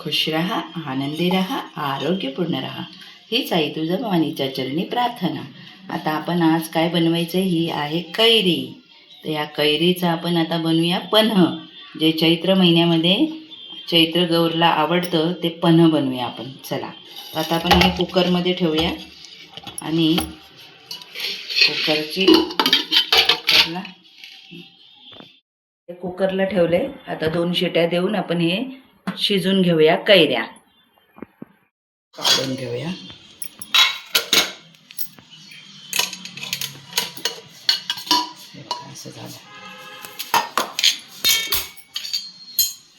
खुश रहा, आनंदी रहा, आरोग्यपूर्ण रहा, हीच आई तुळजाभवानीच्या चरणी प्रार्थना. आता आपण आज काय बनवायचं, ही आहे कैरी. तर या कैरीचं आपण आता बनवूया पन्ह. जे चैत्र महिन्यामध्ये चैत्र गौरला आवडतं ते पन्ह बनवूया आपण. चला आता आपण हे कुकरमध्ये ठेवूया आणि कुकरला ठेवले. आता 2 शिट्या देऊन आपण हे शिजून घेऊया. कैऱ्या काढून घेऊया. असं झालं.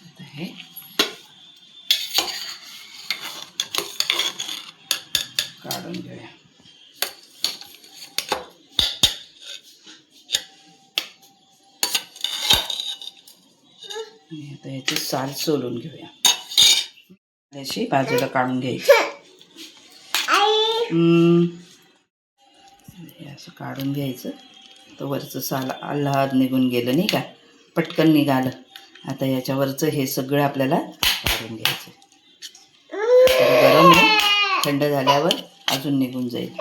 आता हे काढून घेऊया. आता याची साल सोलून घेऊया. याची बाजूला काढून घ्यायची. हे असं काढून घ्यायचं. तर वरचं साल आल्हाद निघून गेलं नाही का, पटकन निघालं. आता याच्यावरचं हे सगळं आपल्याला काढून घ्यायचं. गरम आहे, थंड झाल्यावर अजून निघून जाईल.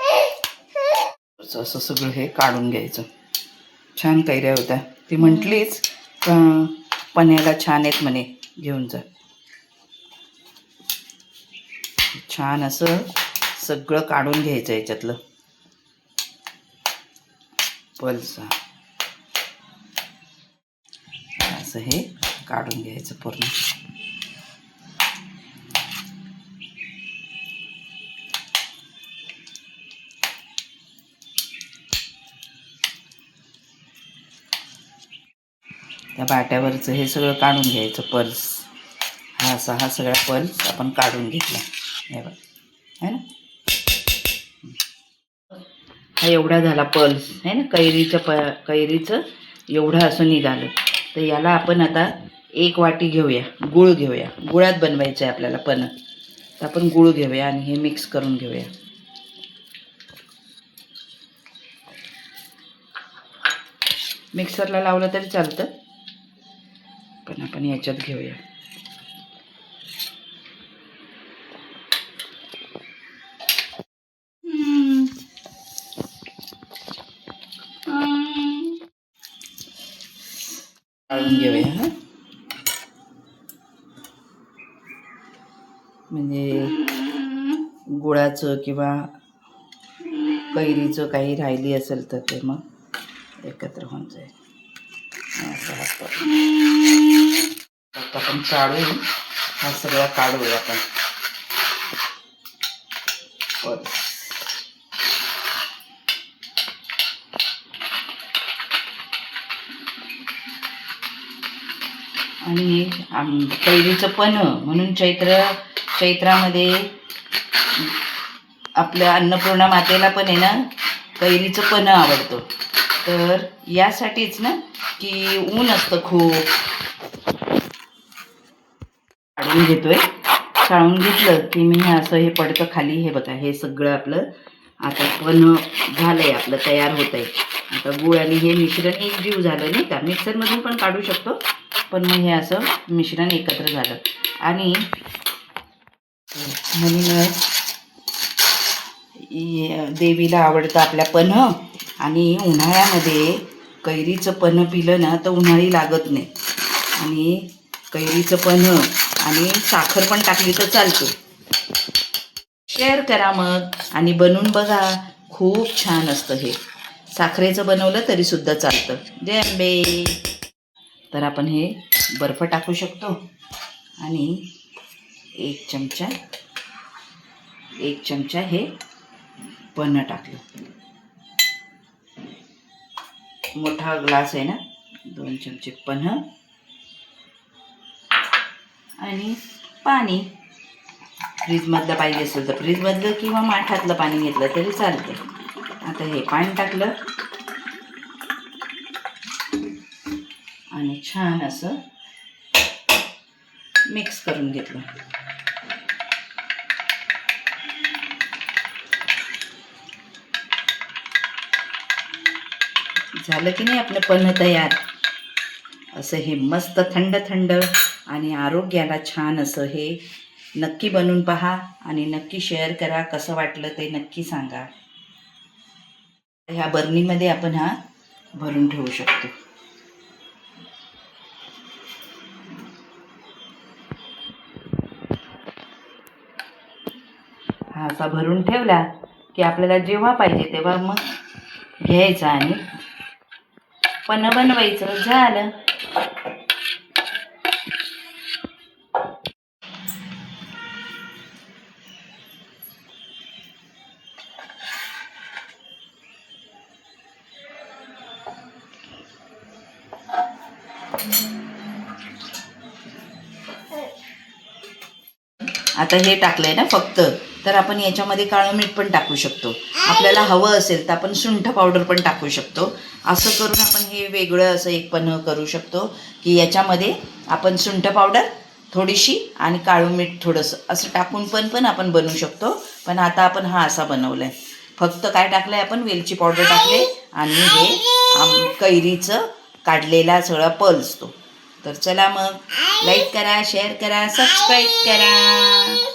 असं सगळं हे काढून घ्यायचं. छान कैऱ्या होत्या. ती म्हटलीच पन्ह्याला छान आहेत म्हणे, घेऊन जा. छान असं सगळं काढून घ्यायचं याच्यातलं पल्स. असं हे काढून घ्यायचं पूर्ण. त्या बाट्यावरचं हे सगळं काढून घ्यायचं पल्स. हा सगळा पल्स आपण काढून घेतला. हे बघ, है ना. हा एवढा झाला पल्स, है ना. कैरीचं एवढं असं निघालं. तर याला आपण आता 1 वाटी घेऊया. गूळ घेऊया. गुळात बनवायचं आहे आपल्याला पन्ह. तर आपण गूळ घेऊया आणि हे मिक्स करून घेऊया. मिक्सरला लावलं तरी चालतं, पण आपण याच्यात घेऊया. काढून घेऊया. हा म्हणजे गुळाचं किंवा कैरीचं काही राहिली असेल तर ते मग एकत्र होऊन जाईल. असं आता आपण काढून हा सगळा काढूया आपण. आणि कैरीचं पन्ह म्हणून चैत्रामध्ये आपल्या अन्नपूर्णा मातेला पण आहे ना कैरीचं पन्ह आवडतं. तर यासाठीच ना की ऊन असतं खूप. काढून घेतोय. चाळून घेतलं की मी असं हे पडतं खाली. हे बघा, हे सगळं आपलं आता पन्ह झालंय, आपलं तयार होत आहे. आता गूळ आणि हे मिश्रण एकजीव झालं नाही का. मिक्सरमधून पण काढू शकतो, पण मग हे असं मिश्रण एकत्र झालं. आणि म्हणूनच देवीला आवडतं आपल्या पन्ह. आणि उन्हाळ्यामध्ये कैरीचं पन्ह पिलं ना तर उन्हाळी लागत नाही. आणि कैरीचं पन्ह आणि साखर पण टाकली तर चालते. शेअर करा मग आणि बनवून बघा. खूप छान असतं हे. साखरेचं बनवलं तरी सुद्धा चालतं. जय अंबे. तर आपण हे बर्फ टाकू शकतो आणि 1 चमचा हे पन्ह टाकलं. मोठा ग्लास आहे ना, 2 चमचे पन्ह आणि पाणी. फ्रीजमधलं पाहिजे असेल तर फ्रीजमधलं किंवा माठातलं पाणी घेतलं तरी चालतं. आता हे पाणी टाकलं आणि छान असं मिक्स करून घेतलं. झालं की नाही आपलं पन्ह तयार. असं हे मस्त थंड थंड आणि आरोग्याला छान असं हे नक्की बनवून पहा आणि नक्की शेअर करा. कसं वाटलं ते नक्की सांगा. ह्या बरणीमध्ये आपण हा भरून ठेवू शकतो. हा असा भरून ठेवला की आपल्याला जेव्हा पाहिजे तेव्हा मग घ्यायचा आणि पण बनवायचं. झालं. आता हे टाकलंय ना फक्त, तर आपण याच्यामध्ये काळं मीठ पण टाकू शकतो. आपल्याला हवं असेल तर आपण सुंठ पावडर पण टाकू शकतो. असं करून आपण हे वेगळं असं एक पण करू शकतो की याच्यामध्ये आपण सुंठ पावडर थोडीशी आणि काळं मीठ थोडंसं असं टाकून पण आपण बनवू शकतो. पण आता आपण हा असा बनवलाय. फक्त काय टाकलंय आपण, वेलची पावडर टाकले आणि हे कैरीचं काढलेला सगळा पल्स तो. तर चला मग लाईक करा, शेअर करा, सबस्क्राईब करा.